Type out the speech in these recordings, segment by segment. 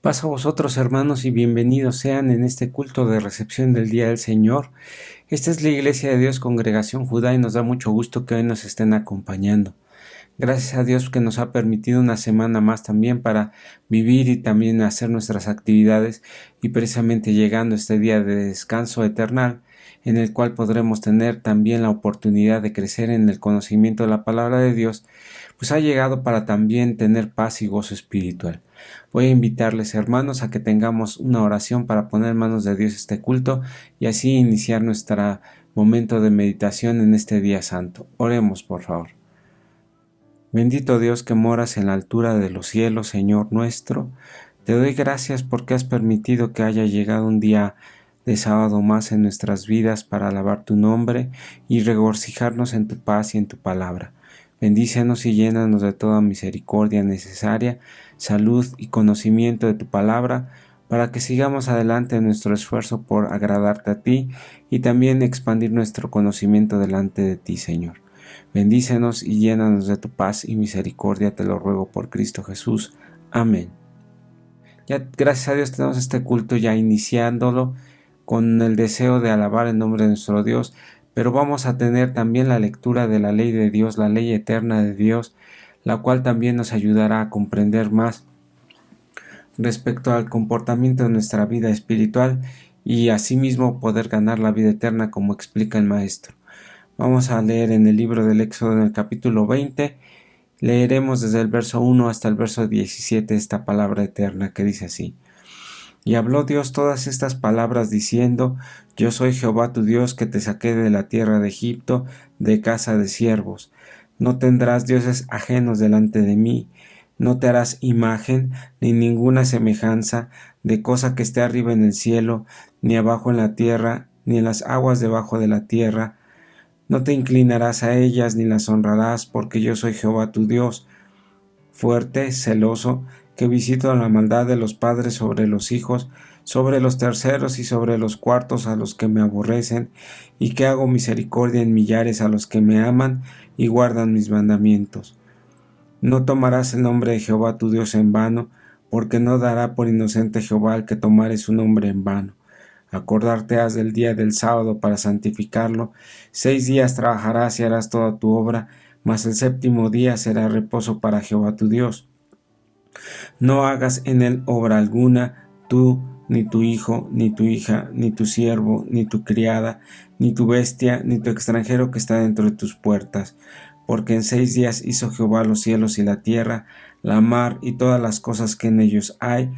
Paz a vosotros, hermanos, y bienvenidos sean en este culto de recepción del Día del Señor. Esta es la Iglesia de Dios Congregación Judá y nos da mucho gusto que hoy nos estén acompañando. Gracias a Dios que nos ha permitido una semana más también para vivir y también hacer nuestras actividades y precisamente llegando este día de descanso eternal en el cual podremos tener también la oportunidad de crecer en el conocimiento de la palabra de Dios, pues ha llegado para también tener paz y gozo espiritual. Voy a invitarles, hermanos, a que tengamos una oración para poner en manos de Dios este culto y así iniciar nuestro momento de meditación en este día santo. Oremos, por favor. Bendito Dios que moras en la altura de los cielos, Señor nuestro, te doy gracias porque has permitido que haya llegado un día de sábado más en nuestras vidas para alabar tu nombre y regocijarnos en tu paz y en tu palabra. Bendícenos y llénanos de toda misericordia necesaria, salud y conocimiento de tu palabra, para que sigamos adelante en nuestro esfuerzo por agradarte a ti y también expandir nuestro conocimiento delante de ti, Señor. Bendícenos y llénanos de tu paz y misericordia, te lo ruego por Cristo Jesús. Amén. Ya, gracias a Dios, tenemos este culto ya iniciándolo con el deseo de alabar el nombre de nuestro Dios, pero vamos a tener también la lectura de la ley de Dios, la ley eterna de Dios, la cual también nos ayudará a comprender más respecto al comportamiento de nuestra vida espiritual y asimismo poder ganar la vida eterna como explica el Maestro. Vamos a leer en el libro del Éxodo en el capítulo 20, leeremos desde el verso 1 hasta el verso 17 esta palabra eterna que dice así. Y habló Dios todas estas palabras diciendo: Yo soy Jehová tu Dios que te saqué de la tierra de Egipto, de casa de siervos. No tendrás dioses ajenos delante de mí. No te harás imagen ni ninguna semejanza de cosa que esté arriba en el cielo, ni abajo en la tierra, ni en las aguas debajo de la tierra. No te inclinarás a ellas ni las honrarás, porque yo soy Jehová tu Dios, fuerte, celoso, que visito la maldad de los padres sobre los hijos, sobre los terceros y sobre los cuartos a los que me aborrecen, y que hago misericordia en millares a los que me aman y guardan mis mandamientos. No tomarás el nombre de Jehová tu Dios en vano, porque no dará por inocente Jehová al que tomare su nombre en vano. Acordarte has del día del sábado para santificarlo. 6 días trabajarás y harás toda tu obra, mas el séptimo día será reposo para Jehová tu Dios. No hagas en él obra alguna, tú, ni tu hijo, ni tu hija, ni tu siervo, ni tu criada, ni tu bestia, ni tu extranjero que está dentro de tus puertas. Porque en 6 días hizo Jehová los cielos y la tierra, la mar y todas las cosas que en ellos hay,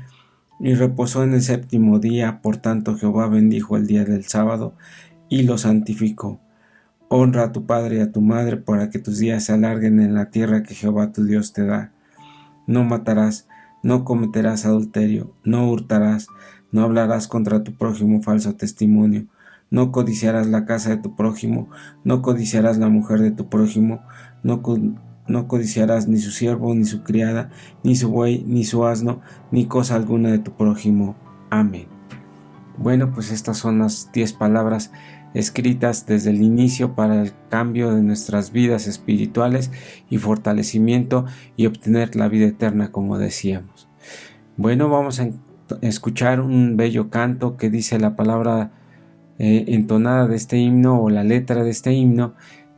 y reposó en el séptimo día. Por tanto Jehová bendijo el día del sábado y lo santificó. Honra a tu padre y a tu madre para que tus días se alarguen en la tierra que Jehová tu Dios te da. No matarás, no cometerás adulterio, no hurtarás, no hablarás contra tu prójimo falso testimonio, no codiciarás la casa de tu prójimo, no codiciarás la mujer de tu prójimo, no codiciarás ni su siervo, ni su criada, ni su buey, ni su asno, ni cosa alguna de tu prójimo. Amén. Bueno, pues estas son las 10 palabras escritas desde el inicio para el cambio de nuestras vidas espirituales y fortalecimiento y obtener la vida eterna, como decíamos. Bueno, vamos a escuchar un bello canto que dice la palabra entonada de este himno o la letra de este himno.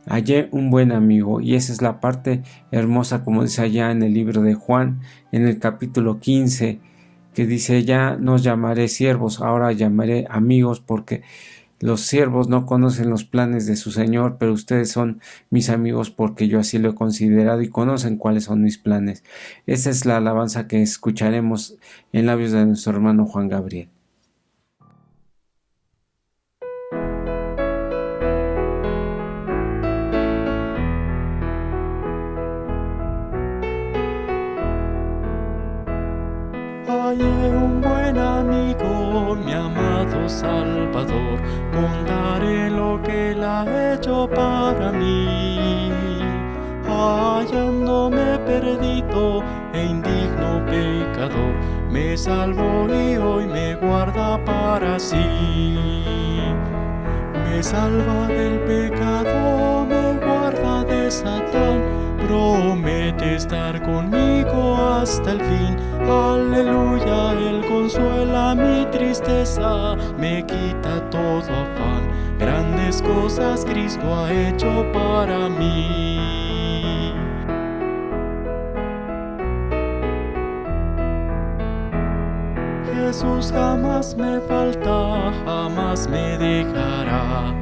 Hallé un buen amigo, y esa es la parte hermosa, como dice allá en el libro de Juan, en el capítulo 15, que dice: ya no os llamaré siervos, ahora llamaré amigos, porque los siervos no conocen los planes de su Señor, pero ustedes son mis amigos porque yo así lo he considerado y conocen cuáles son mis planes. Esa es la alabanza que escucharemos en labios de nuestro hermano Juan Gabriel. Hallé un buen amigo, mi amado Salvador, contaré lo que él ha hecho para mí. Hallándome perdido e indigno pecador, me salvó y hoy me guarda para sí. Me salva del pecado, me guarda de Satán, promete estar conmigo hasta el fin. Aleluya, Él consuela mi tristeza, me quita todo afán. Grandes cosas Cristo ha hecho para mí. Jesús jamás me falta, jamás me dejará.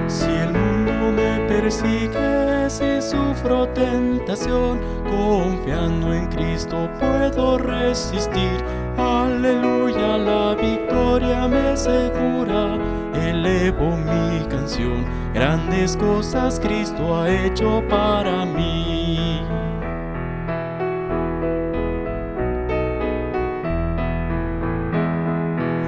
Si el mundo me persigue, si sufro tentación, confiando en Cristo puedo resistir. Aleluya, la victoria me asegura, elevo mi canción, grandes cosas Cristo ha hecho para mí.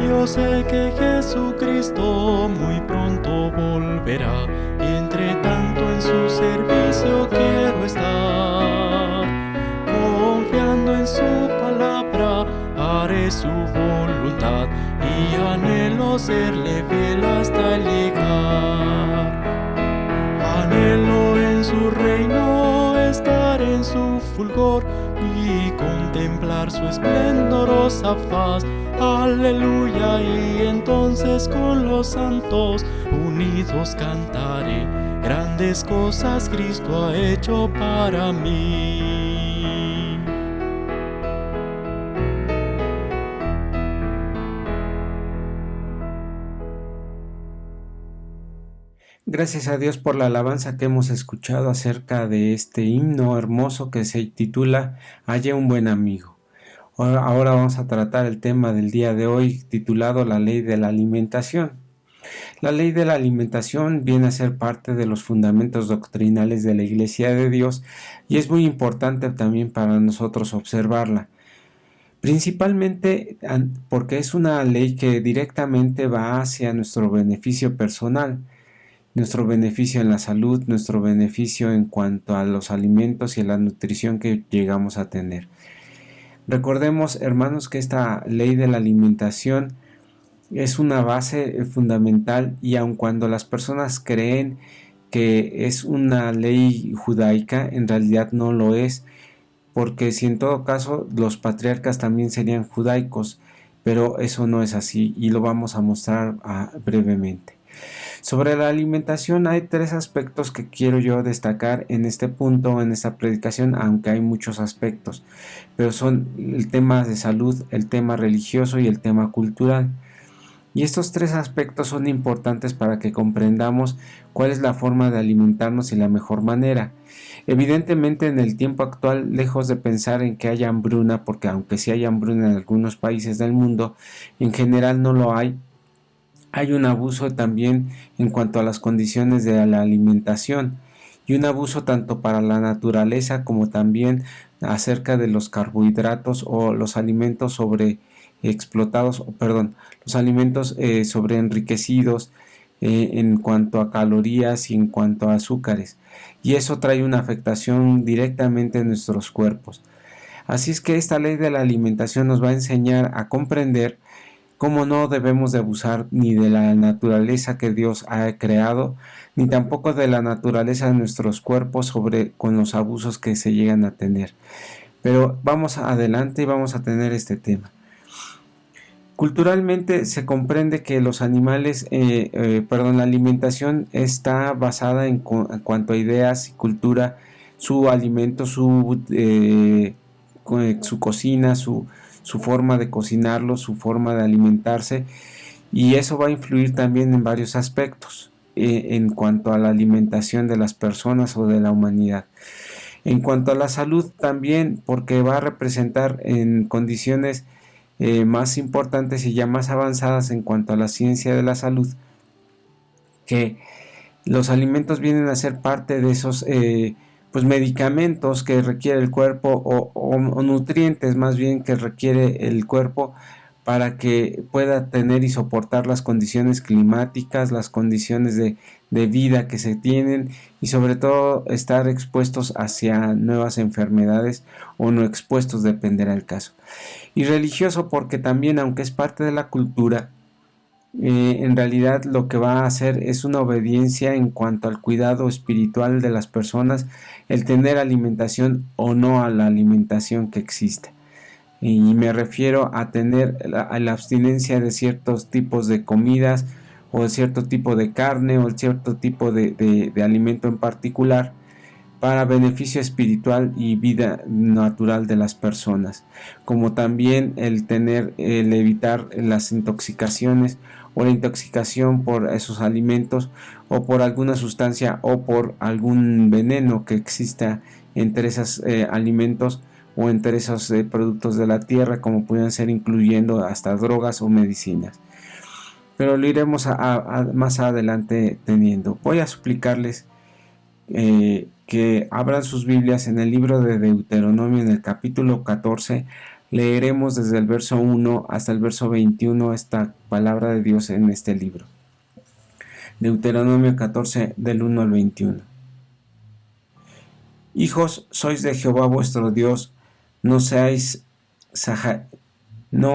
Yo sé que Jesucristo muy pronto volverá, entre tanto en su servicio quiero estar, confiando en su palabra, haré su voluntad y anhelo serle fiel hasta llegar. Anhelo en su reino estar en su fulgor y contemplar su esplendorosa faz. Aleluya, y entonces con los santos unidos cantaré, grandes cosas Cristo ha hecho para mí. Gracias a Dios por la alabanza que hemos escuchado acerca de este himno hermoso que se titula Hallé un buen amigo. Ahora vamos a tratar el tema del día de hoy titulado La ley de la alimentación. La ley de la alimentación viene a ser parte de los fundamentos doctrinales de la Iglesia de Dios y es muy importante también para nosotros observarla. Principalmente porque es una ley que directamente va hacia nuestro beneficio personal, nuestro beneficio en la salud, nuestro beneficio en cuanto a los alimentos y a la nutrición que llegamos a tener. Recordemos, hermanos, que esta ley de la alimentación es una base fundamental y aun cuando las personas creen que es una ley judaica, en realidad no lo es, porque si en todo caso los patriarcas también serían judaicos, pero eso no es así y lo vamos a mostrar brevemente. Sobre la alimentación hay tres aspectos que quiero yo destacar en este punto, en esta predicación, aunque hay muchos aspectos, pero son el tema de salud, el tema religioso y el tema cultural. Y estos tres aspectos son importantes para que comprendamos cuál es la forma de alimentarnos y la mejor manera. Evidentemente en el tiempo actual, lejos de pensar en que haya hambruna, porque aunque sí hay hambruna en algunos países del mundo, en general no lo hay. Hay un abuso también en cuanto a las condiciones de la alimentación y un abuso tanto para la naturaleza como también acerca de los carbohidratos o los alimentos los alimentos sobreenriquecidos en cuanto a calorías y en cuanto a azúcares, y eso trae una afectación directamente en nuestros cuerpos. Así es que esta ley de la alimentación nos va a enseñar a comprender cómo no debemos de abusar ni de la naturaleza que Dios ha creado, ni tampoco de la naturaleza de nuestros cuerpos con los abusos que se llegan a tener. Pero vamos adelante y vamos a tener este tema. Culturalmente se comprende que los animales, la alimentación está basada en cuanto a ideas y cultura, su alimento, su cocina, su forma de cocinarlo, su forma de alimentarse, y eso va a influir también en varios aspectos en cuanto a la alimentación de las personas o de la humanidad. En cuanto a la salud también, porque va a representar en condiciones más importantes y ya más avanzadas en cuanto a la ciencia de la salud, que los alimentos vienen a ser parte de esos medicamentos que requiere el cuerpo o nutrientes más bien que requiere el cuerpo para que pueda tener y soportar las condiciones climáticas, las condiciones de de vida que se tienen y sobre todo estar expuestos hacia nuevas enfermedades o no expuestos, dependerá del caso. Y religioso porque también, aunque es parte de la cultura, en realidad lo que va a hacer es una obediencia en cuanto al cuidado espiritual de las personas, el tener alimentación o no a la alimentación que exista. Y me refiero a tener a la abstinencia de ciertos tipos de comidas o de cierto tipo de carne o de cierto tipo de alimento en particular para beneficio espiritual y vida natural de las personas, como también el evitar las intoxicaciones o la intoxicación por esos alimentos o por alguna sustancia o por algún veneno que exista entre esos alimentos o entre esos productos de la tierra, como pueden ser incluyendo hasta drogas o medicinas. Pero lo iremos más adelante teniendo. Voy a suplicarles que abran sus Biblias en el libro de Deuteronomio, en el capítulo 14. Leeremos desde el verso 1 hasta el verso 21 esta palabra de Dios en este libro. Deuteronomio 14 del 1 al 21. Hijos, sois de Jehová vuestro Dios, no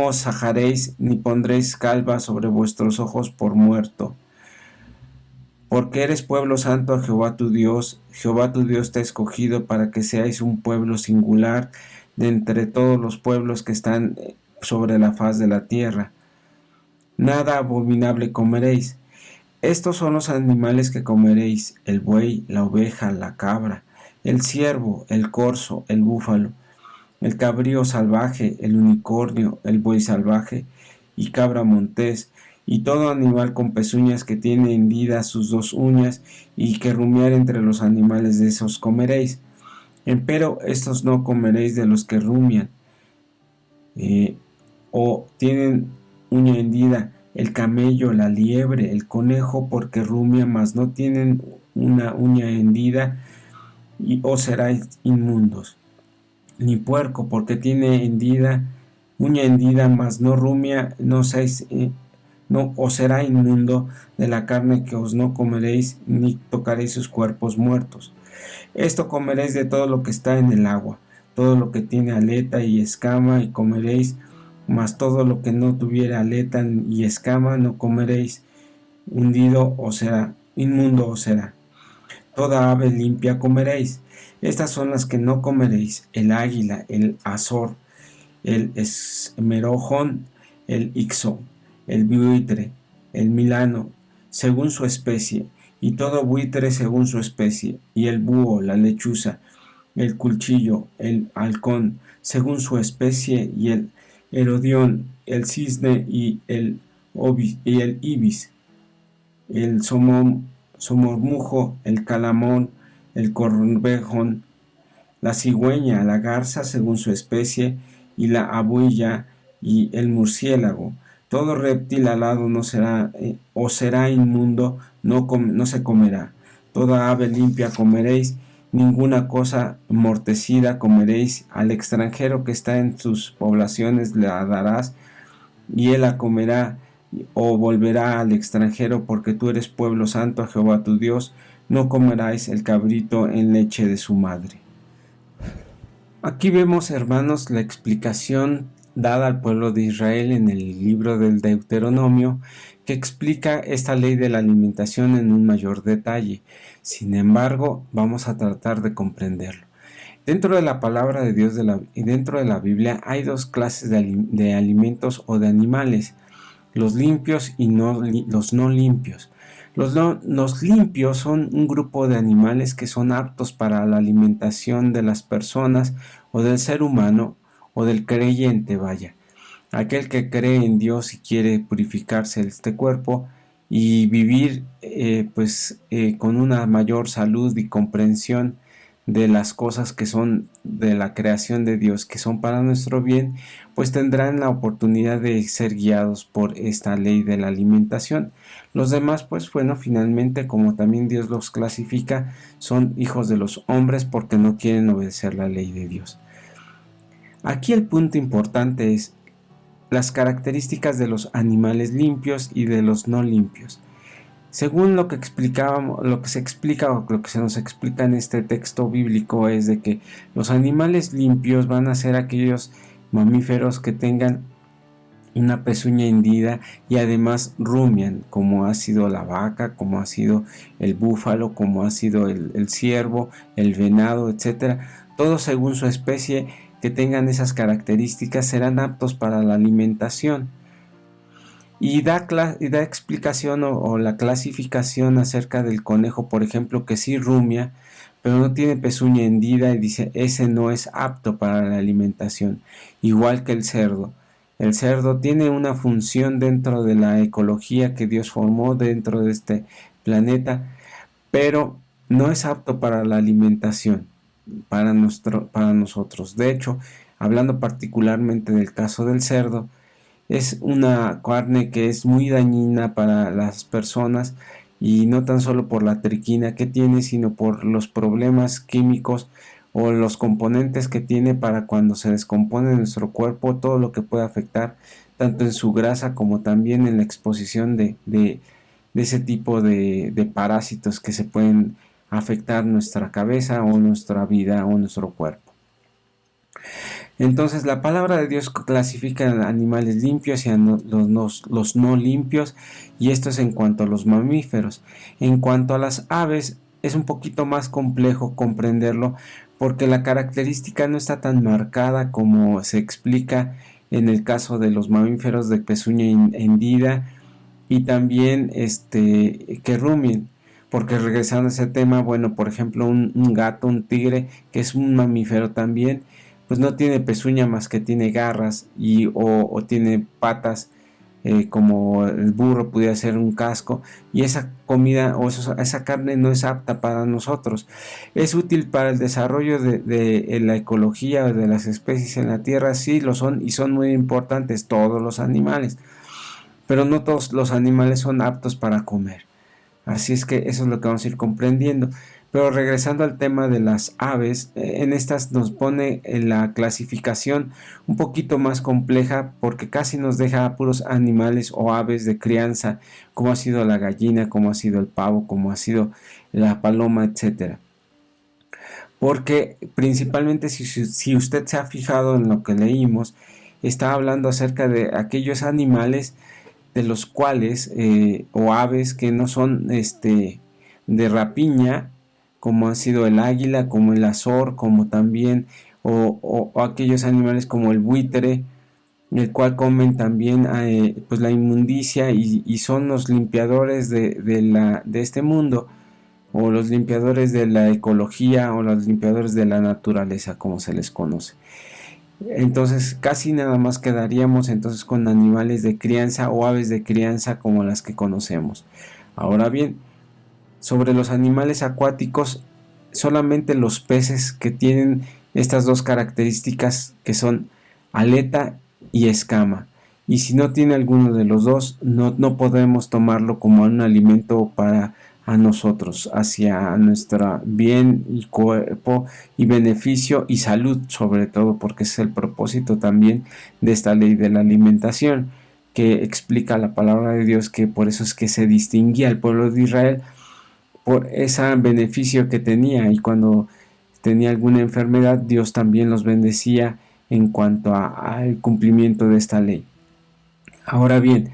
os sajaréis ni pondréis calva sobre vuestros ojos por muerto. Porque eres pueblo santo a Jehová tu Dios te ha escogido para que seáis un pueblo singular de entre todos los pueblos que están sobre la faz de la tierra. Nada abominable comeréis. Estos son los animales que comeréis: el buey, la oveja, la cabra, el ciervo, el corzo, el búfalo, el cabrío salvaje, el unicornio, el buey salvaje y cabra montés, y todo animal con pezuñas que tiene hendidas sus dos uñas y que rumiar entre los animales de esos comeréis. Empero estos no comeréis de los que rumian o tienen uña hendida: el camello, la liebre, el conejo, porque rumia, mas no tienen una uña hendida, o seráis inmundos. Ni puerco, porque tiene uña hendida, mas no rumia, no os será inmundo. De la carne que os no comeréis, ni tocaréis sus cuerpos muertos. Esto comeréis de todo lo que está en el agua, todo lo que tiene aleta y escama, y comeréis, mas todo lo que no tuviere aleta y escama no comeréis. Hundido os será, inmundo os será. Toda ave limpia comeréis. Estas son las que no comeréis: el águila, el azor, el esmerojón, el ixo, el buitre, el milano, según su especie, y todo buitre según su especie, y el búho, la lechuza, el cuchillo, el halcón, según su especie, y el herodión, el cisne, y el ibis, el somormujo, el calamón, el corvejón, la cigüeña, la garza según su especie, y la abuilla, y el murciélago. Todo reptil alado no será, o será inmundo, no se comerá. Toda ave limpia comeréis, ninguna cosa mortecida comeréis. Al extranjero que está en sus poblaciones la darás, y él la comerá, o volverá al extranjero, porque tú eres pueblo santo a Jehová tu Dios. No comeráis el cabrito en leche de su madre. Aquí vemos, hermanos, la explicación dada al pueblo de Israel en el libro del Deuteronomio, que explica esta ley de la alimentación en un mayor detalle. Sin embargo, vamos a tratar de comprenderlo. Dentro de la palabra de Dios y dentro de la Biblia hay dos clases de alimentos o de animales: los limpios y los no limpios. Los limpios son un grupo de animales que son aptos para la alimentación de las personas o del ser humano o del creyente, aquel que cree en Dios y quiere purificarse este cuerpo y vivir con una mayor salud y comprensión de las cosas que son de la creación de Dios, que son para nuestro bien, pues tendrán la oportunidad de ser guiados por esta ley de la alimentación. Los demás, finalmente, como también Dios los clasifica, son hijos de los hombres porque no quieren obedecer la ley de Dios. Aquí el punto importante es las características de los animales limpios y de los no limpios. Según lo que explicábamos, lo que se explica o lo que se nos explica en este texto bíblico es de que los animales limpios van a ser aquellos mamíferos que tengan una pezuña hendida y además rumian, como ha sido la vaca, como ha sido el búfalo, como ha sido el ciervo, el venado, etcétera. Todos según su especie que tengan esas características serán aptos para la alimentación. Y da explicación o la clasificación acerca del conejo, por ejemplo, que sí rumia, pero no tiene pezuña hendida, y dice ese no es apto para la alimentación, igual que el cerdo. El cerdo tiene una función dentro de la ecología que Dios formó dentro de este planeta, pero no es apto para la alimentación para nosotros. De hecho, hablando particularmente del caso del cerdo, es una carne que es muy dañina para las personas, y no tan solo por la triquina que tiene, sino por los problemas químicos o los componentes que tiene para cuando se descompone en nuestro cuerpo, todo lo que puede afectar tanto en su grasa como también en la exposición de ese tipo de parásitos que se pueden afectar nuestra cabeza o nuestra vida o nuestro cuerpo. Entonces la palabra de Dios clasifica a animales limpios y a los no limpios, y esto es en cuanto a los mamíferos. En cuanto a las aves, es un poquito más complejo comprenderlo, porque la característica no está tan marcada como se explica en el caso de los mamíferos de pezuña hendida y también que rumien. Porque regresando a ese tema, bueno, por ejemplo, un gato, un tigre, que es un mamífero también, pues no tiene pezuña más que tiene garras o tiene patas, como el burro pudiera ser un casco, y esa comida o esa carne no es apta para nosotros. Es útil para el desarrollo de la ecología de las especies en la tierra, sí lo son, y son muy importantes todos los animales, pero no todos los animales son aptos para comer. Así es que eso es lo que vamos a ir comprendiendo. Pero regresando al tema de las aves, en estas nos pone en la clasificación un poquito más compleja, porque casi nos deja a puros animales o aves de crianza, como ha sido la gallina, como ha sido el pavo, como ha sido la paloma, etcétera. Porque principalmente si usted se ha fijado en lo que leímos, está hablando acerca de aquellos animales de los cuales o aves que no son de rapiña, como ha sido el águila, como el azor, como también o aquellos animales como el buitre, el cual comen también pues la inmundicia y son los limpiadores de este mundo, o los limpiadores de la ecología, o los limpiadores de la naturaleza, como se les conoce. Entonces casi nada más quedaríamos entonces con animales de crianza o aves de crianza como las que conocemos. Ahora bien, sobre los animales acuáticos, solamente los peces que tienen estas dos características, que son aleta y escama, y si no tiene alguno de los dos, no podemos tomarlo como un alimento para a nosotros, hacia nuestro bien y cuerpo y beneficio y salud, sobre todo, porque es el propósito también de esta ley de la alimentación, que explica la palabra de Dios, que por eso es que se distinguía al pueblo de Israel por ese beneficio que tenía, y cuando tenía alguna enfermedad, Dios también los bendecía en cuanto al cumplimiento de esta ley. Ahora bien,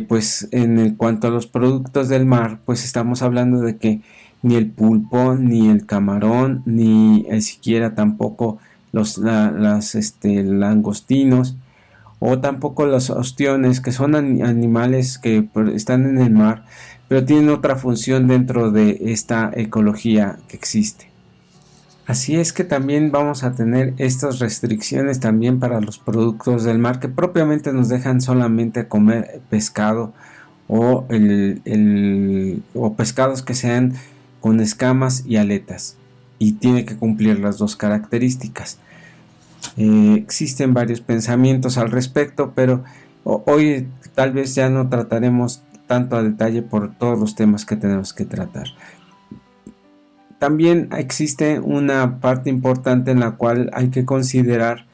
pues en cuanto a los productos del mar, pues estamos hablando de que ni el pulpo, ni el camarón, ni siquiera tampoco los langostinos, o tampoco los ostiones, que son animales que están en el mar, pero tienen otra función dentro de esta ecología que existe. Así es que también vamos a tener estas restricciones también para los productos del mar, que propiamente nos dejan solamente comer pescado o pescados que sean con escamas y aletas, y tiene que cumplir las dos características. Existen varios pensamientos al respecto, pero hoy tal vez ya no trataremos tanto a detalle por todos los temas que tenemos que tratar. También existe una parte importante en la cual hay que considerar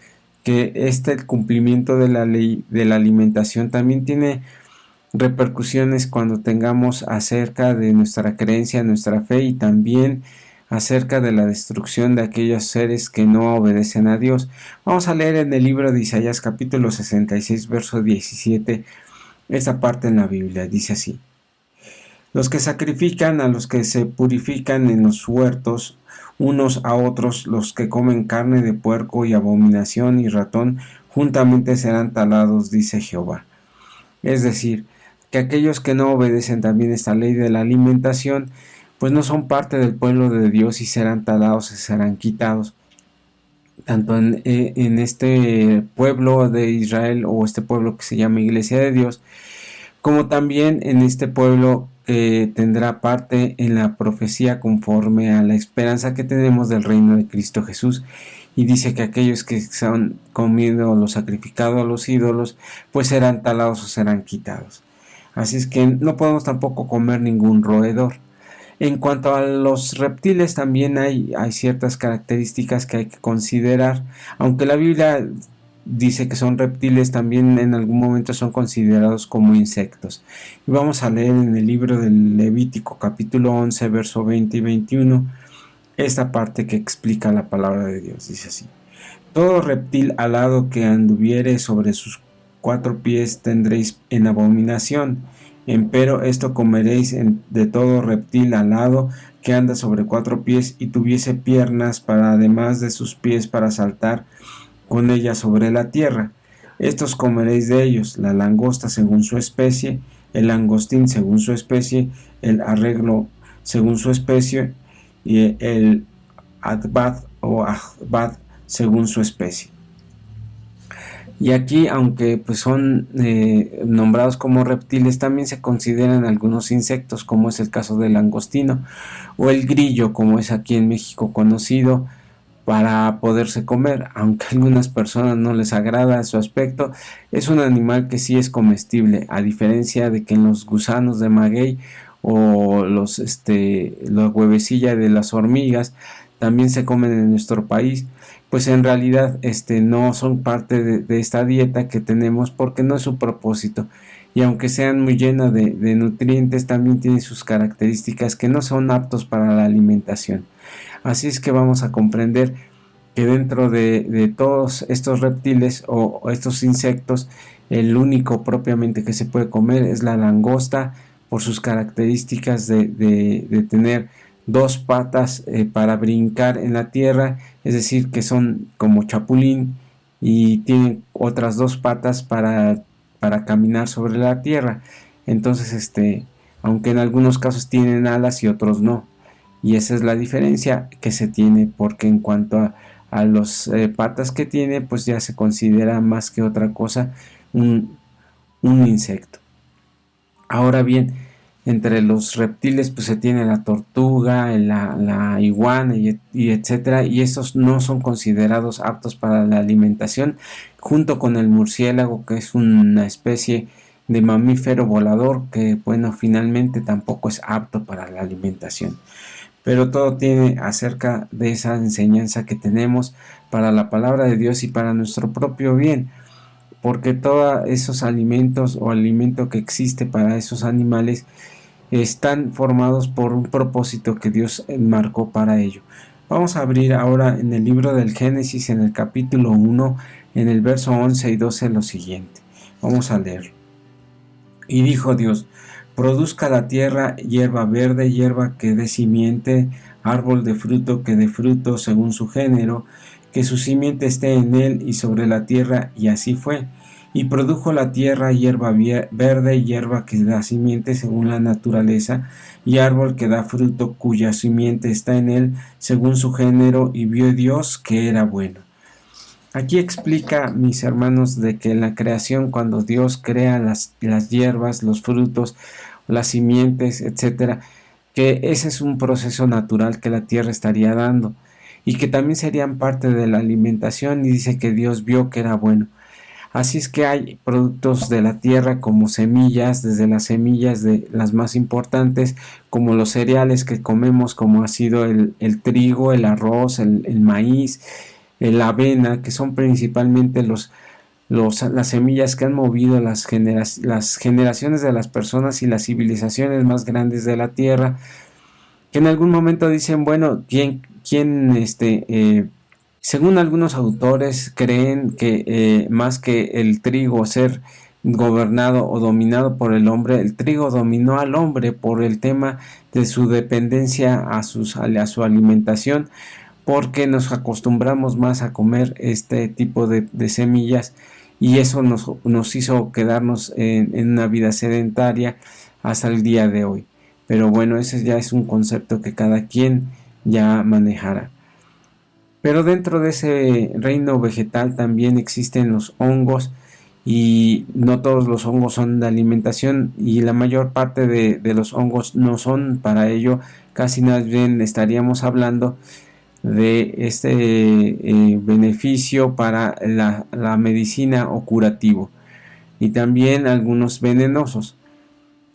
que el cumplimiento de la ley de la alimentación también tiene repercusiones cuando tengamos acerca de nuestra creencia, nuestra fe y también acerca de la destrucción de aquellos seres que no obedecen a Dios. Vamos a leer en el libro de Isaías capítulo 66 verso 17 esta parte en la Biblia. Dice así: los que sacrifican a los que se purifican en los huertos unos a otros, los que comen carne de puerco y abominación y ratón, juntamente serán talados, dice Jehová. Es decir, que aquellos que no obedecen también esta ley de la alimentación, pues no son parte del pueblo de Dios y serán talados y serán quitados. Tanto en este pueblo de Israel o este pueblo que se llama Iglesia de Dios, como también en este pueblo que tendrá parte en la profecía conforme a la esperanza que tenemos del reino de Cristo Jesús. Y dice que aquellos que son comiendo lo sacrificado a los ídolos, pues serán talados o serán quitados. Así es que no podemos tampoco comer ningún roedor. En cuanto a los reptiles, también hay ciertas características que hay que considerar. Aunque la Biblia dice que son reptiles, también en algún momento son considerados como insectos. Y vamos a leer en el libro del Levítico capítulo 11 verso 20 y 21 esta parte que explica la palabra de Dios. Dice así: todo reptil alado que anduviere sobre sus 4 pies tendréis en abominación, empero esto comeréis de todo reptil alado que anda sobre 4 pies y tuviese piernas para además de sus pies para saltar con ella sobre la tierra. Estos comeréis de ellos: la langosta según su especie, el langostín según su especie, el arreglo según su especie y el adbad o ahbad según su especie. Y aquí, aunque pues son nombrados como reptiles, también se consideran algunos insectos, como es el caso del langostino o el grillo, como es aquí en México conocido, para poderse comer. Aunque a algunas personas no les agrada su aspecto, es un animal que sí es comestible, a diferencia de que en los gusanos de maguey o la huevecilla de las hormigas también se comen en nuestro país, pues en realidad no son parte de esta dieta que tenemos, porque no es su propósito. Y aunque sean muy llenas de nutrientes, también tienen sus características que no son aptos para la alimentación. Así es que vamos a comprender que dentro de todos estos reptiles o estos insectos, el único propiamente que se puede comer es la langosta, por sus características de tener 2 patas para brincar en la tierra, es decir, que son como chapulín, y tienen otras 2 patas para caminar sobre la tierra. Entonces, aunque en algunos casos tienen alas y otros no. Y esa es la diferencia que se tiene, porque en cuanto a los patas que tiene, pues ya se considera más que otra cosa un insecto. Ahora bien, entre los reptiles pues se tiene la tortuga, la iguana y etcétera, y estos no son considerados aptos para la alimentación, junto con el murciélago, que es una especie de mamífero volador que, bueno, finalmente tampoco es apto para la alimentación. Pero todo tiene acerca de esa enseñanza que tenemos para la palabra de Dios y para nuestro propio bien, porque todos esos alimentos o alimento que existe para esos animales están formados por un propósito que Dios marcó para ello. Vamos a abrir ahora en el libro del Génesis, en el capítulo 1, en el verso 11 y 12, lo siguiente. Vamos a leer. Y dijo Dios: produzca la tierra hierba verde, hierba que dé simiente, árbol de fruto que dé fruto según su género, que su simiente esté en él y sobre la tierra. Y así fue. Y produjo la tierra hierba verde, hierba que da simiente según la naturaleza, y árbol que da fruto cuya simiente está en él según su género, y vio Dios que era bueno. Aquí explica, mis hermanos, de que en la creación, cuando Dios crea las hierbas, los frutos, las simientes, etcétera, que ese es un proceso natural que la tierra estaría dando y que también serían parte de la alimentación, y dice que Dios vio que era bueno. Así es que hay productos de la tierra como semillas, desde las semillas de las más importantes, como los cereales que comemos, como ha sido el trigo, el arroz, el maíz, la avena, que son principalmente las semillas que han movido las generaciones de las personas y las civilizaciones más grandes de la tierra, que en algún momento dicen, bueno, según algunos autores creen que más que el trigo ser gobernado o dominado por el hombre, el trigo dominó al hombre por el tema de su dependencia a su alimentación, porque nos acostumbramos más a comer este tipo de semillas, y eso nos hizo quedarnos en una vida sedentaria hasta el día de hoy. Pero bueno, ese ya es un concepto que cada quien ya manejará. Pero dentro de ese reino vegetal también existen los hongos, y no todos los hongos son de alimentación, y la mayor parte de los hongos no son para ello. Casi más bien estaríamos hablando de este beneficio para la medicina o curativo, y también algunos venenosos,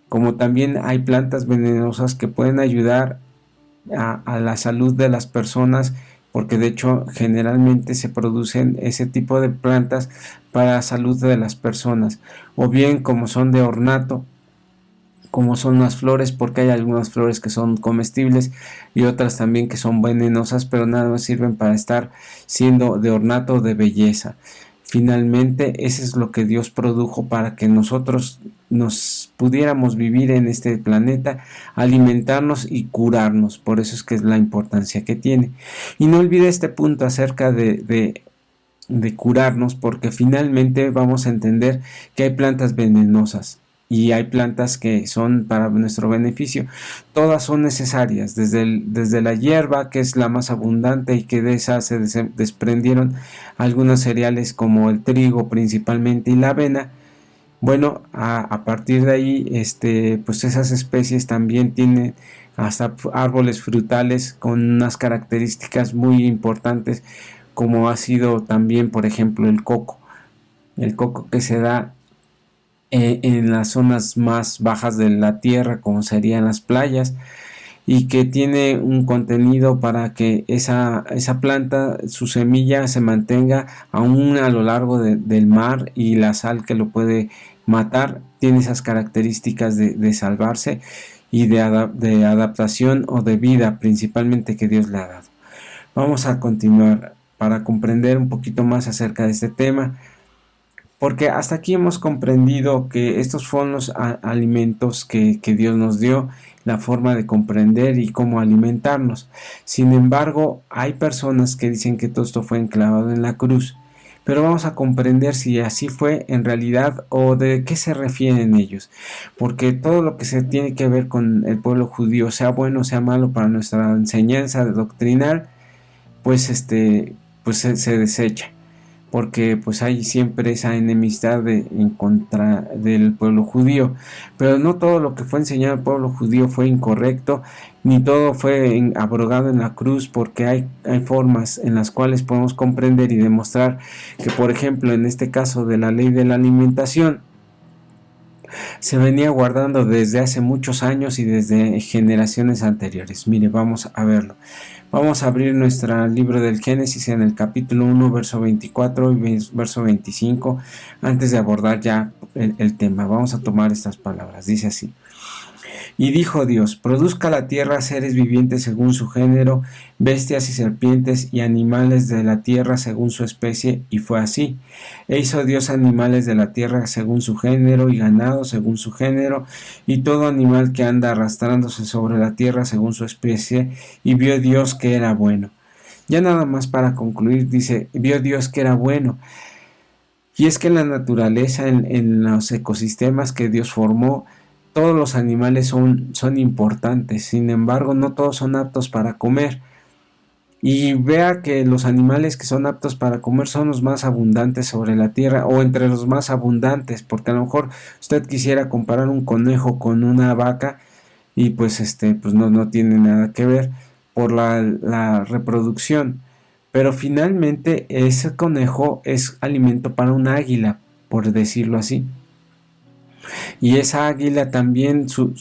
como también hay plantas venenosas que pueden ayudar a la salud de las personas, porque de hecho generalmente se producen ese tipo de plantas para la salud de las personas, o bien como son de ornato, como son las flores, porque hay algunas flores que son comestibles y otras también que son venenosas, pero nada más sirven para estar siendo de ornato o de belleza. Finalmente, eso es lo que Dios produjo para que nosotros nos pudiéramos vivir en este planeta, alimentarnos y curarnos. Por eso es que es la importancia que tiene. Y no olvide este punto acerca de curarnos, porque finalmente vamos a entender que hay plantas venenosas y hay plantas que son para nuestro beneficio. Todas son necesarias, desde la hierba, que es la más abundante, y que de esa se desprendieron algunos cereales como el trigo principalmente y la avena. Bueno, a partir de ahí, pues esas especies también tienen hasta árboles frutales con unas características muy importantes, como ha sido también, por ejemplo, el coco que se da en las zonas más bajas de la tierra, como serían las playas, y que tiene un contenido para que esa planta, su semilla, se mantenga aún a lo largo del mar, y la sal que lo puede matar tiene esas características de salvarse y de adaptación o de vida principalmente que Dios le ha dado. Vamos a continuar para comprender un poquito más acerca de este tema, porque hasta aquí hemos comprendido que estos fueron los alimentos que Dios nos dio, la forma de comprender y cómo alimentarnos. Sin embargo, hay personas que dicen que todo esto fue enclavado en la cruz, pero vamos a comprender si así fue en realidad o de qué se refieren ellos, porque todo lo que se tiene que ver con el pueblo judío, sea bueno o sea malo para nuestra enseñanza doctrinal, pues se desecha, porque pues hay siempre esa enemistad en contra del pueblo judío. Pero no todo lo que fue enseñado al pueblo judío fue incorrecto, ni todo fue abrogado en la cruz, porque hay formas en las cuales podemos comprender y demostrar que, por ejemplo, en este caso de la ley de la alimentación, se venía guardando desde hace muchos años y desde generaciones anteriores. Mire, vamos a verlo. Vamos a abrir nuestro libro del Génesis en el capítulo 1, verso 24 y verso 25, antes de abordar ya el tema. Vamos a tomar estas palabras. Dice así: y dijo Dios, produzca la tierra seres vivientes según su género, bestias y serpientes y animales de la tierra según su especie, y fue así. E hizo Dios animales de la tierra según su género, y ganado según su género, y todo animal que anda arrastrándose sobre la tierra según su especie, y vio Dios que era bueno. Ya nada más para concluir, dice, vio Dios que era bueno. Y es que en la naturaleza, en los ecosistemas que Dios formó, todos los animales son importantes. Sin embargo, no todos son aptos para comer. Y vea que los animales que son aptos para comer son los más abundantes sobre la tierra, o entre los más abundantes, porque a lo mejor usted quisiera comparar un conejo con una vaca, y pues pues no tiene nada que ver por la reproducción. Pero finalmente ese conejo es alimento para un águila, por decirlo así. Y esa águila también, su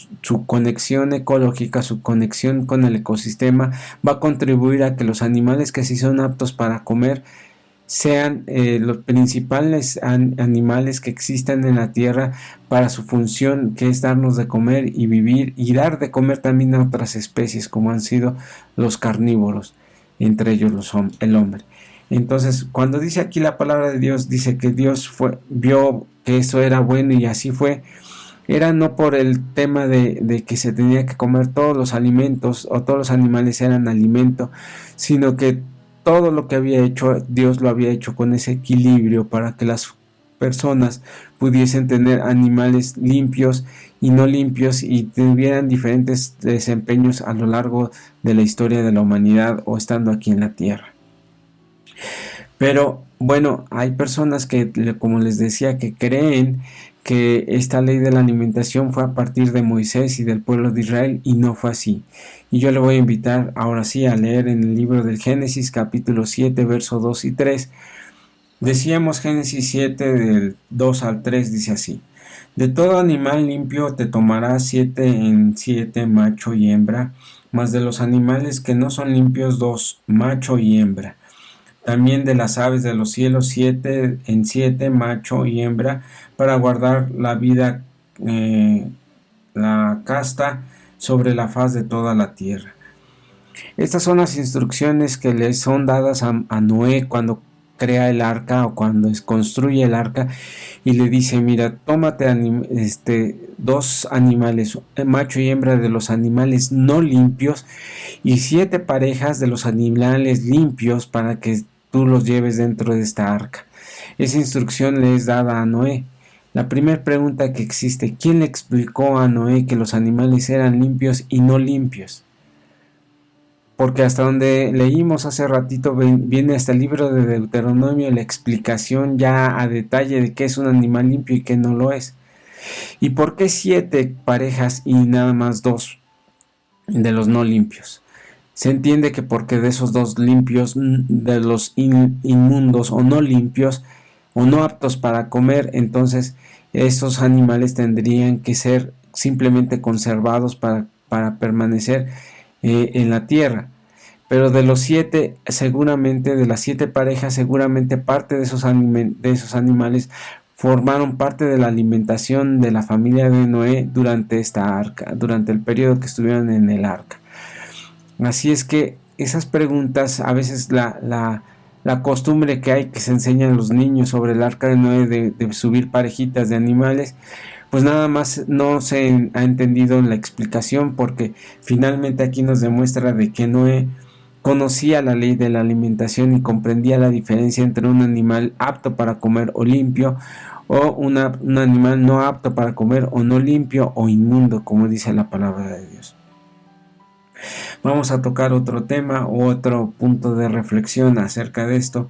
conexión ecológica, su conexión con el ecosistema, va a contribuir a que los animales que sí son aptos para comer sean los principales animales que existan en la tierra para su función, que es darnos de comer y vivir, y dar de comer también a otras especies como han sido los carnívoros, entre ellos el hombre. Entonces, cuando dice aquí la palabra de Dios, dice que Dios vio que eso era bueno y así fue, era no por el tema de que se tenía que comer todos los alimentos o todos los animales eran alimento, sino que todo lo que había hecho, Dios lo había hecho con ese equilibrio para que las personas pudiesen tener animales limpios y no limpios y tuvieran diferentes desempeños a lo largo de la historia de la humanidad o estando aquí en la tierra. Pero bueno, hay personas que, como les decía, que creen que esta ley de la alimentación fue a partir de Moisés y del pueblo de Israel, y no fue así. Y yo le voy a invitar ahora sí a leer en el libro del Génesis capítulo 7 versos 2 y 3. Decíamos Génesis 7 del 2 al 3 dice así: de todo animal limpio te tomarás 7 en 7, macho y hembra, mas de los animales que no son limpios 2, macho y hembra. También de las aves de los cielos 7 en 7, macho y hembra, para guardar la vida, la casta sobre la faz de toda la tierra. Estas son las instrucciones que le son dadas a Noé cuando crea el arca o cuando construye el arca, y le dice: mira, tómate 2 animales, macho y hembra de los animales no limpios, y 7 parejas de los animales limpios para que tú los lleves dentro de esta arca. Esa instrucción le es dada a Noé. La primera pregunta que existe: ¿quién le explicó a Noé que los animales eran limpios y no limpios? Porque hasta donde leímos hace ratito viene hasta el libro de Deuteronomio la explicación ya a detalle de qué es un animal limpio y qué no lo es. ¿Y por qué 7 parejas y nada más 2 de los no limpios? Se entiende que porque de esos 2 limpios, de los inmundos o no limpios o no aptos para comer, entonces esos animales tendrían que ser simplemente conservados para permanecer en la tierra. Pero de los 7, seguramente, de las 7 parejas, seguramente parte de esos animales formaron parte de la alimentación de la familia de Noé durante esta arca, durante el periodo que estuvieron en el arca. Así es que esas preguntas, a veces la costumbre que hay, que se enseñan a los niños sobre el arca de Noé de subir parejitas de animales, pues nada más no se ha entendido la explicación, porque finalmente aquí nos demuestra de que Noé conocía la ley de la alimentación y comprendía la diferencia entre un animal apto para comer o limpio, o un animal no apto para comer o no limpio o inmundo, como dice la palabra de Dios. Vamos a tocar otro tema o otro punto de reflexión acerca de esto,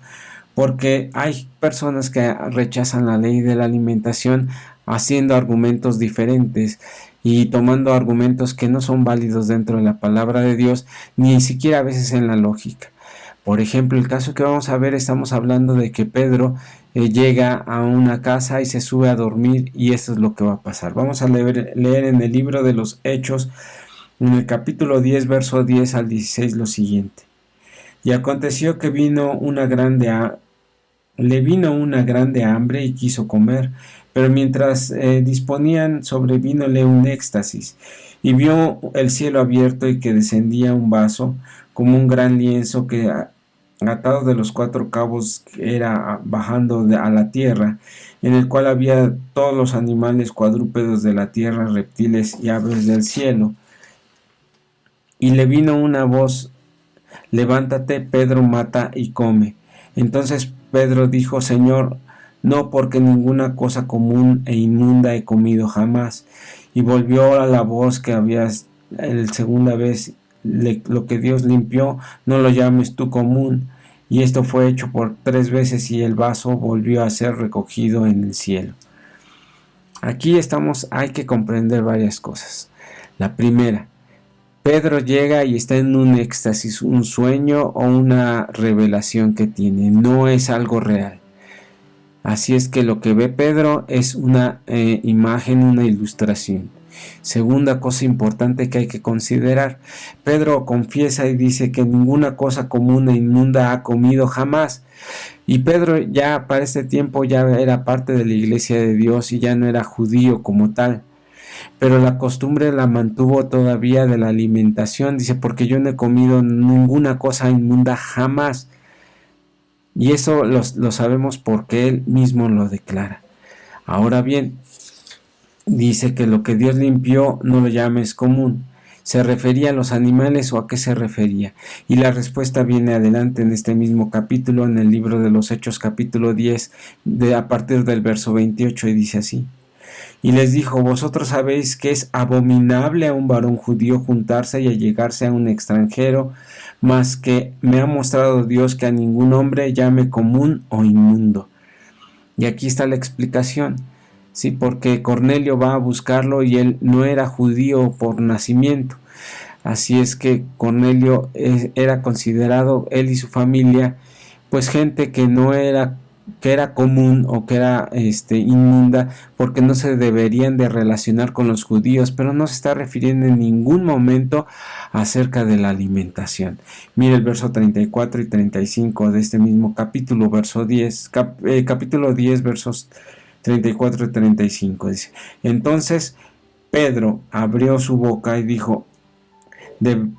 porque hay personas que rechazan la ley de la alimentación haciendo argumentos diferentes y tomando argumentos que no son válidos dentro de la palabra de Dios, ni siquiera a veces en la lógica. Por ejemplo, el caso que vamos a ver, estamos hablando de que Pedro llega a una casa y se sube a dormir, y esto es lo que va a pasar. Vamos a leer en el libro de los Hechos, en el capítulo 10, verso 10 al 16, lo siguiente: y aconteció que le vino una grande hambre y quiso comer, pero mientras disponían sobrevínole un éxtasis, y vio el cielo abierto y que descendía un vaso como un gran lienzo que atado de los 4 cabos era bajando a la tierra, en el cual había todos los animales cuadrúpedos de la tierra, reptiles y aves del cielo. Y le vino una voz: levántate, Pedro, mata y come. Entonces Pedro dijo: Señor, no, porque ninguna cosa común e inmunda he comido jamás. Y volvió a la voz que había la segunda vez: lo que Dios limpió, no lo llames tú común. Y esto fue hecho por 3 veces, y el vaso volvió a ser recogido en el cielo. Aquí hay que comprender varias cosas. La primera: Pedro llega y está en un éxtasis, un sueño o una revelación que tiene, no es algo real. Así es que lo que ve Pedro es una imagen, una ilustración. Segunda cosa importante que hay que considerar, Pedro confiesa y dice que ninguna cosa común e inmunda ha comido jamás. Y Pedro ya para este tiempo ya era parte de la iglesia de Dios y ya no era judío como tal. Pero la costumbre la mantuvo todavía de la alimentación. Dice, porque yo no he comido ninguna cosa inmunda jamás. Y eso lo sabemos porque él mismo lo declara. Ahora bien, dice que lo que Dios limpió no lo llames común. ¿Se refería a los animales o a qué se refería? Y la respuesta viene adelante en este mismo capítulo, en el libro de los Hechos, capítulo 10, a partir del verso 28, y dice así. Y les dijo, vosotros sabéis que es abominable a un varón judío juntarse y allegarse a un extranjero, mas que me ha mostrado Dios que a ningún hombre llame común o inmundo. Y aquí está la explicación. Sí, porque Cornelio va a buscarlo y él no era judío por nacimiento. Así es que Cornelio era considerado, él y su familia, pues gente que no era, que era común o que era inmunda, porque no se deberían de relacionar con los judíos, pero no se está refiriendo en ningún momento acerca de la alimentación. Mire el verso 34 y 35 de este mismo capítulo, capítulo 10, versos 34 y 35, dice. Entonces Pedro abrió su boca y dijo,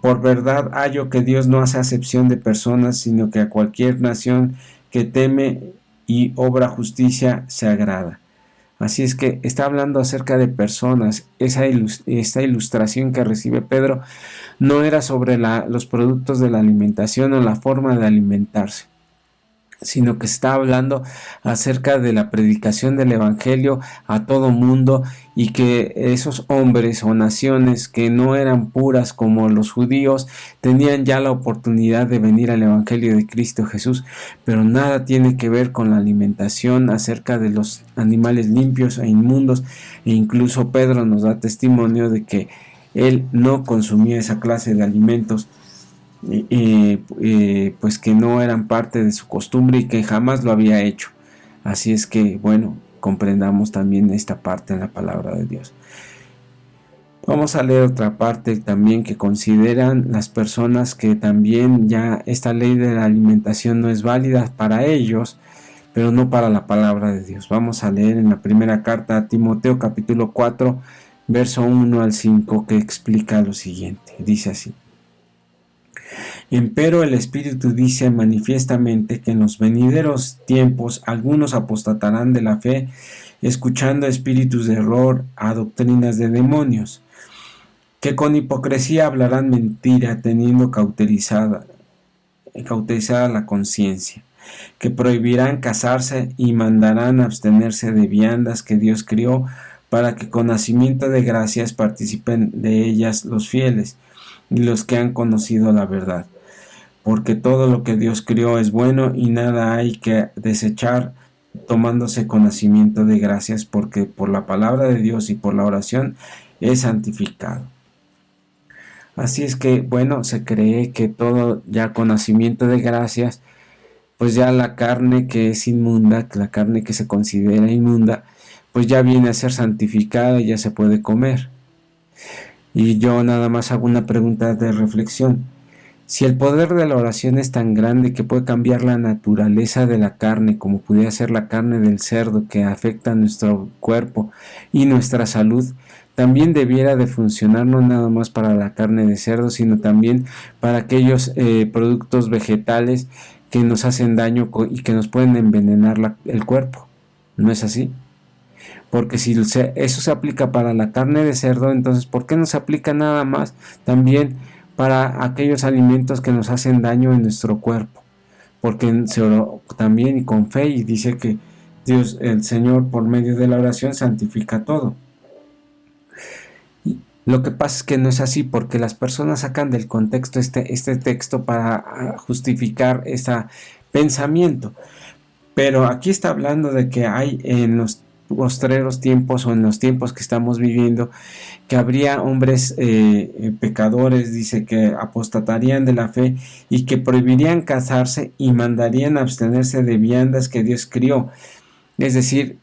por verdad hallo que Dios no hace acepción de personas, sino que a cualquier nación que teme y obra justicia se agrada. Así es que está hablando acerca de personas. Esta ilustración que recibe Pedro no era sobre los productos de la alimentación o la forma de alimentarse, sino que está hablando acerca de la predicación del evangelio a todo mundo, y que esos hombres o naciones que no eran puras como los judíos tenían ya la oportunidad de venir al evangelio de Cristo Jesús, pero nada tiene que ver con la alimentación acerca de los animales limpios e inmundos. E incluso Pedro nos da testimonio de que él no consumía esa clase de alimentos, pues que no eran parte de su costumbre y que jamás lo había hecho. Así es que, bueno, comprendamos también esta parte en la palabra de Dios. Vamos a leer otra parte también que consideran las personas que también ya esta ley de la alimentación no es válida para ellos, pero no para la palabra de Dios. Vamos a leer en la primera carta a Timoteo, capítulo 4, verso 1 al 5, que explica lo siguiente. Dice así. Empero el Espíritu dice manifiestamente que en los venideros tiempos algunos apostatarán de la fe, escuchando espíritus de error a doctrinas de demonios, que con hipocresía hablarán mentira, teniendo cauterizada la conciencia, que prohibirán casarse y mandarán abstenerse de viandas que Dios crió, para que con nacimiento de gracias participen de ellas los fieles y los que han conocido la verdad. Porque todo lo que Dios crió es bueno y nada hay que desechar, tomándose conocimiento de gracias, porque por la palabra de Dios y por la oración es santificado. Así es que, bueno, se cree que todo ya con nacimiento de gracias, pues ya la carne que es inmunda, la carne que se considera inmunda, pues ya viene a ser santificada y ya se puede comer. Y yo nada más hago una pregunta de reflexión. Si el poder de la oración es tan grande que puede cambiar la naturaleza de la carne, como pudiera ser la carne del cerdo que afecta a nuestro cuerpo y nuestra salud, también debiera de funcionar no nada más para la carne de cerdo, sino también para aquellos productos vegetales que nos hacen daño y que nos pueden envenenar el cuerpo. ¿No es así? Porque si eso se aplica para la carne de cerdo, entonces ¿por qué no se aplica nada más también para aquellos alimentos que nos hacen daño en nuestro cuerpo? Porque se oró también y con fe, y dice que Dios, el Señor, por medio de la oración santifica todo. Lo que pasa es que no es así, porque las personas sacan del contexto este texto para justificar ese pensamiento. Pero aquí está hablando de que hay en los postreros tiempos, o en los tiempos que estamos viviendo, que habría hombres pecadores, dice, que apostatarían de la fe y que prohibirían casarse y mandarían abstenerse de viandas que Dios crió. Es decir,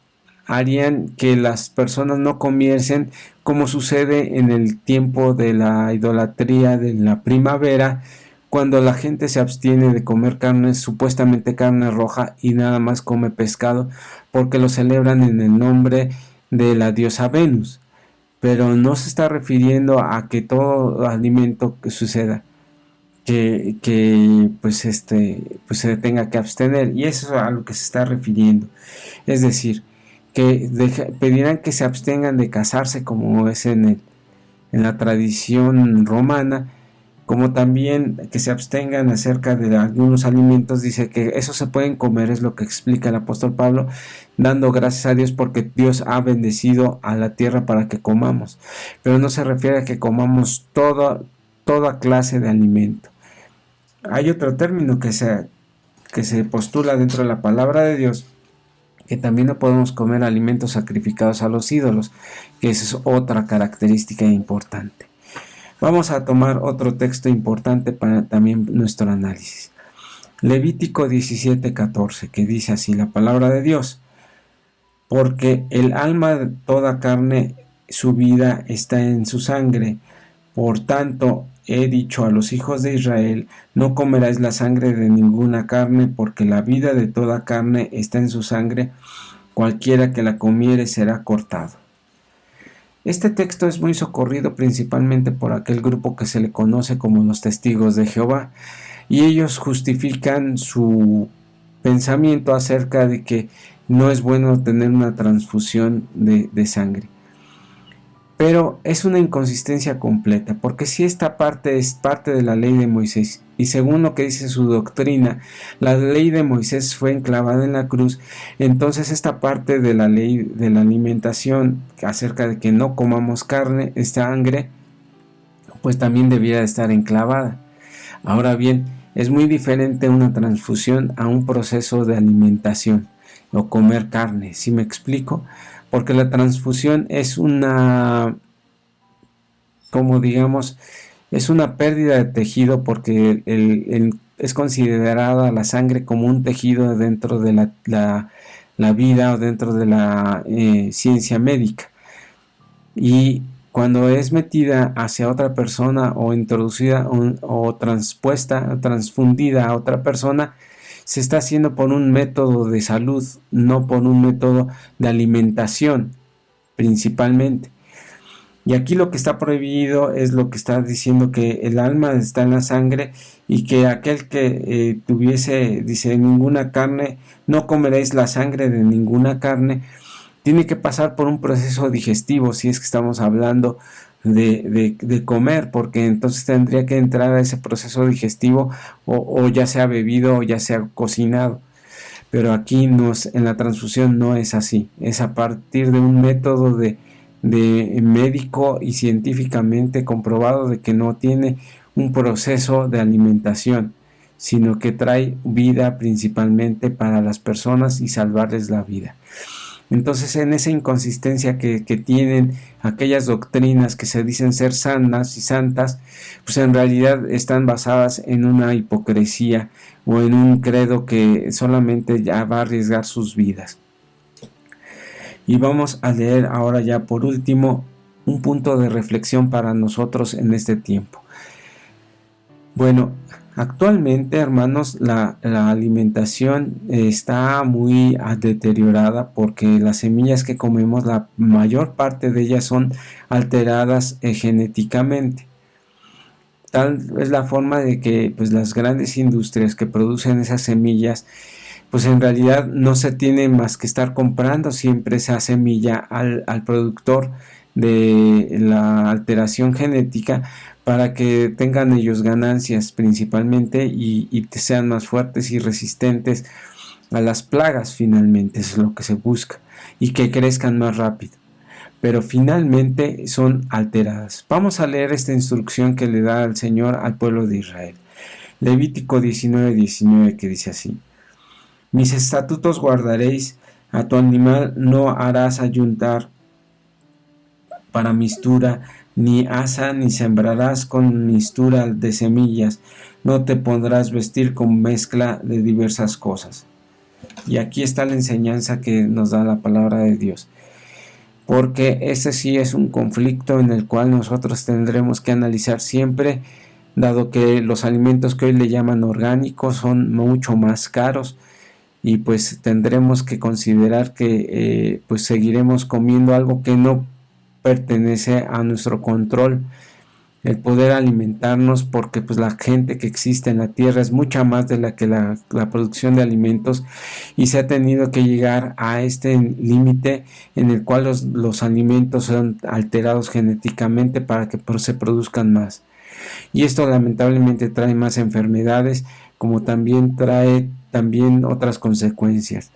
harían que las personas no comiesen, como sucede en el tiempo de la idolatría de la primavera, cuando la gente se abstiene de comer carne, supuestamente carne roja, y nada más come pescado, porque lo celebran en el nombre de la diosa Venus. Pero no se está refiriendo a que todo alimento que suceda, que pues se tenga que abstener, y eso es a lo que se está refiriendo. Es decir, que pedirán que se abstengan de casarse, como es en la tradición romana, como también que se abstengan acerca de algunos alimentos. Dice que eso se pueden comer, es lo que explica el apóstol Pablo, dando gracias a Dios porque Dios ha bendecido a la tierra para que comamos, pero no se refiere a que comamos toda clase de alimento. Hay otro término que se postula dentro de la palabra de Dios, que también no podemos comer alimentos sacrificados a los ídolos, que esa es otra característica importante. Vamos a tomar otro texto importante para también nuestro análisis. Levítico 17:14, que dice así la palabra de Dios: porque el alma de toda carne, su vida está en su sangre. Por tanto, he dicho a los hijos de Israel: no comeráis la sangre de ninguna carne, porque la vida de toda carne está en su sangre. Cualquiera que la comiere será cortado. Este texto es muy socorrido principalmente por aquel grupo que se le conoce como los testigos de Jehová, y ellos justifican su pensamiento acerca de que no es bueno tener una transfusión de sangre. Pero es una inconsistencia completa, porque si esta parte es parte de la ley de Moisés, y según lo que dice su doctrina, la ley de Moisés fue enclavada en la cruz, entonces esta parte de la ley de la alimentación, acerca de que no comamos carne, sangre, pues también debiera estar enclavada. Ahora bien, es muy diferente una transfusión a un proceso de alimentación, o comer carne, ¿sí me explico? Porque la transfusión es es una pérdida de tejido, porque es considerada la sangre como un tejido dentro de la vida, o dentro de la ciencia médica. Y cuando es metida hacia otra persona, o introducida o transfundida a otra persona, se está haciendo por un método de salud, no por un método de alimentación principalmente. Y aquí lo que está prohibido es lo que está diciendo, que el alma está en la sangre, y que aquel que dice ninguna carne, no comeréis la sangre de ninguna carne, tiene que pasar por un proceso digestivo, si es que estamos hablando de comer, porque entonces tendría que entrar a ese proceso digestivo, o ya sea bebido o ya sea cocinado. Pero aquí en la transfusión no es así, es a partir de un método de médico y científicamente comprobado, de que no tiene un proceso de alimentación, sino que trae vida principalmente para las personas y salvarles la vida. Entonces, en esa inconsistencia que tienen aquellas doctrinas que se dicen ser sanas y santas, pues en realidad están basadas en una hipocresía, o en un credo que solamente ya va a arriesgar sus vidas. Y vamos a leer ahora, ya por último, un punto de reflexión para nosotros en este tiempo. Bueno, actualmente, hermanos, la alimentación está muy deteriorada, porque las semillas que comemos, la mayor parte de ellas son alteradas genéticamente. Tal es la forma de que pues las grandes industrias que producen esas semillas, pues en realidad no se tiene más que estar comprando siempre esa semilla al productor de la alteración genética, para que tengan ellos ganancias principalmente, y sean más fuertes y resistentes a las plagas. Finalmente eso es lo que se busca, y que crezcan más rápido, pero finalmente son alteradas. Vamos a leer esta instrucción que le da el Señor al pueblo de Israel. Levítico 19:19, que dice así: mis estatutos guardaréis, a tu animal no harás ayuntar para mistura, ni asa, ni sembrarás con mistura de semillas, no te pondrás vestir con mezcla de diversas cosas. Y aquí está la enseñanza que nos da la palabra de Dios. Porque ese sí es un conflicto en el cual nosotros tendremos que analizar siempre, dado que los alimentos que hoy le llaman orgánicos son mucho más caros, y pues tendremos que considerar que pues seguiremos comiendo algo que no pertenece a nuestro control, el poder alimentarnos, porque pues la gente que existe en la tierra es mucha más de la que la producción de alimentos, y se ha tenido que llegar a este límite en el cual los alimentos son alterados genéticamente para que se produzcan más, y esto lamentablemente trae más enfermedades, como también trae otras consecuencias.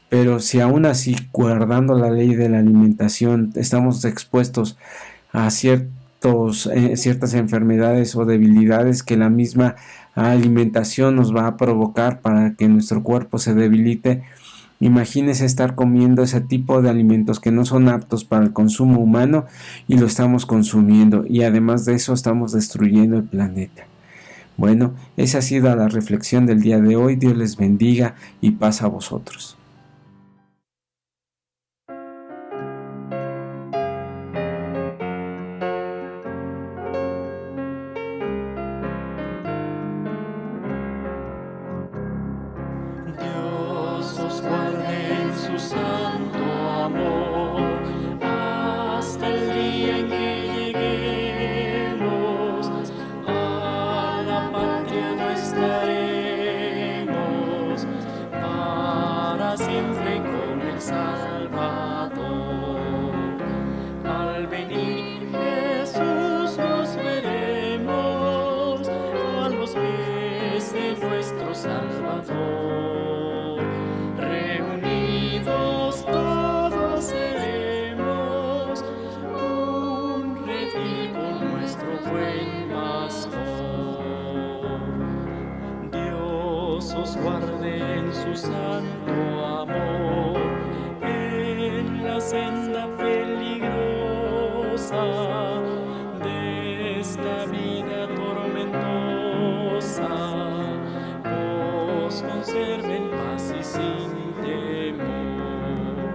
Pero si aún así, guardando la ley de la alimentación, estamos expuestos a ciertas enfermedades o debilidades que la misma alimentación nos va a provocar para que nuestro cuerpo se debilite, imagínese estar comiendo ese tipo de alimentos que no son aptos para el consumo humano y lo estamos consumiendo, y además de eso estamos destruyendo el planeta. Bueno, esa ha sido la reflexión del día de hoy. Dios les bendiga y paz a vosotros. Dios os guarde en su santo amor hasta el día en que lleguemos a la patria nuestra haremos para siempre con el Salvador. Al venir Jesús nos veremos a los pies de nuestro Salvador. Reunidos todos seremos un redil con nuestro buen pastor. Dios os guarde en su santo amor en la senda peligrosa de esta vida tormentosa. Os conserven paz y sin temor.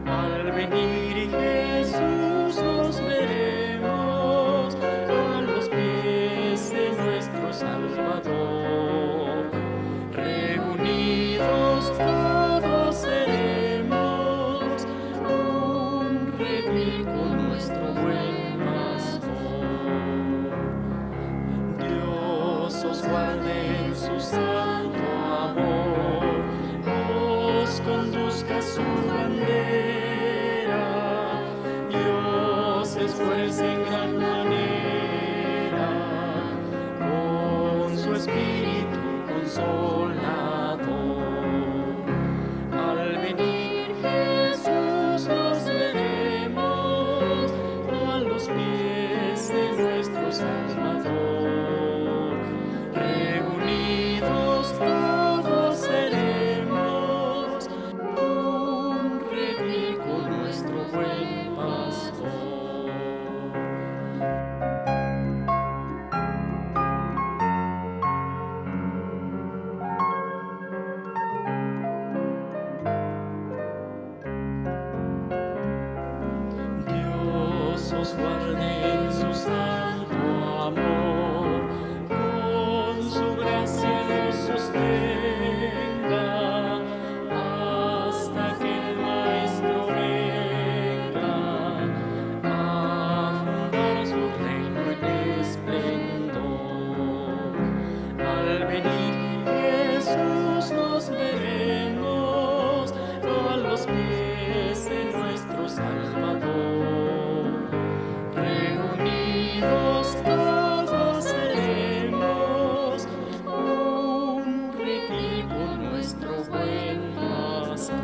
Al venir Jesús nos veremos a los pies de nuestro Salvador. Reunidos todos seremos un redil con nuestro buen pastor. Dios os guarde en su santo amor, os conduzca a su bandera, Dios esfuerce en gran manera con su espíritu consolador. Al venir Jesús nos veremos a los pies de nuestro Salvador. Reunidos todos seremos un redil con nuestro buen pastor. Dios os guarde en su santo amor, con su gracia nos sostenga, hasta que el Maestro venga a fundar su reino en esplendor. Al venir Jesús nos veremos a los pies de nuestro Salvador. Reunidos todos seremos un redil con nuestro buen pastor.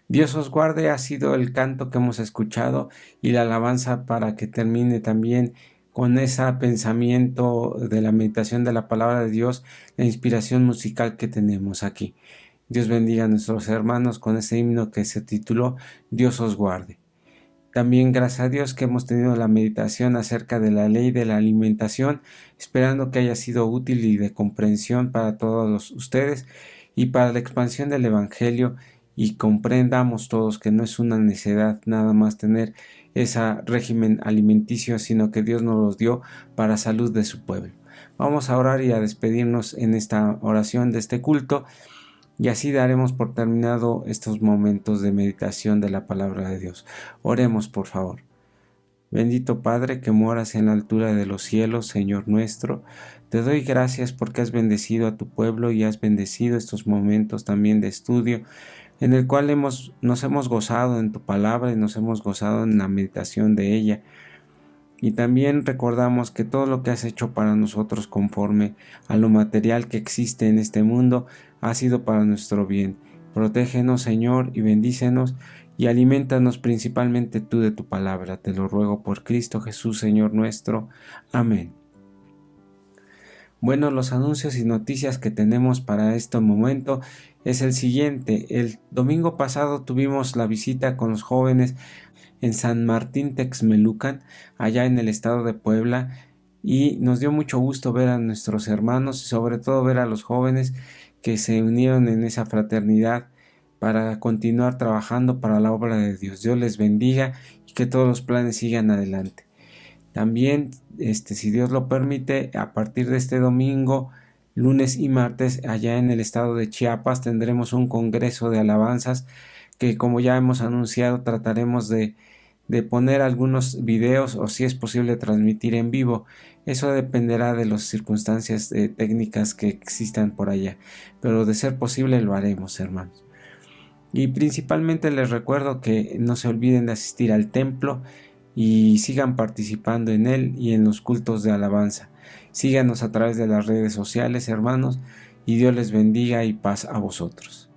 Dios os guarde ha sido el canto que hemos escuchado y la alabanza para que termine también con ese pensamiento de la meditación de la palabra de Dios, la inspiración musical que tenemos aquí. Dios bendiga a nuestros hermanos con este himno que se tituló Dios os guarde. También gracias a Dios que hemos tenido la meditación acerca de la ley de la alimentación, esperando que haya sido útil y de comprensión para todos ustedes y para la expansión del Evangelio, y comprendamos todos que no es una necedad nada más tener ese régimen alimenticio, sino que Dios nos los dio para salud de su pueblo. Vamos a orar y a despedirnos en esta oración de este culto, y así daremos por terminado estos momentos de meditación de la palabra de Dios. Oremos, por favor. Bendito Padre que moras en la altura de los cielos, Señor nuestro, te doy gracias porque has bendecido a tu pueblo y has bendecido estos momentos también de estudio, en el cual nos hemos gozado en tu palabra y nos hemos gozado en la meditación de ella. Y también recordamos que todo lo que has hecho para nosotros conforme a lo material que existe en este mundo ha sido para nuestro bien. Protégenos, Señor, y bendícenos, y alimentanos principalmente tú de tu palabra. Te lo ruego por Cristo Jesús, Señor nuestro. Amén. Bueno, los anuncios y noticias que tenemos para este momento es el siguiente. El domingo pasado tuvimos la visita con los jóvenes en San Martín Texmelucan, allá en el estado de Puebla, y nos dio mucho gusto ver a nuestros hermanos y sobre todo ver a los jóvenes que se unieron en esa fraternidad para continuar trabajando para la obra de Dios. Dios les bendiga y que todos los planes sigan adelante. También, si Dios lo permite, a partir de este domingo, lunes y martes, allá en el estado de Chiapas, tendremos un congreso de alabanzas que, como ya hemos anunciado, trataremos de poner algunos videos o, si es posible, transmitir en vivo. Eso dependerá de las circunstancias técnicas que existan por allá, pero de ser posible lo haremos, hermanos. Y principalmente les recuerdo que no se olviden de asistir al templo y sigan participando en él y en los cultos de alabanza. Síganos a través de las redes sociales, hermanos, y Dios les bendiga y paz a vosotros.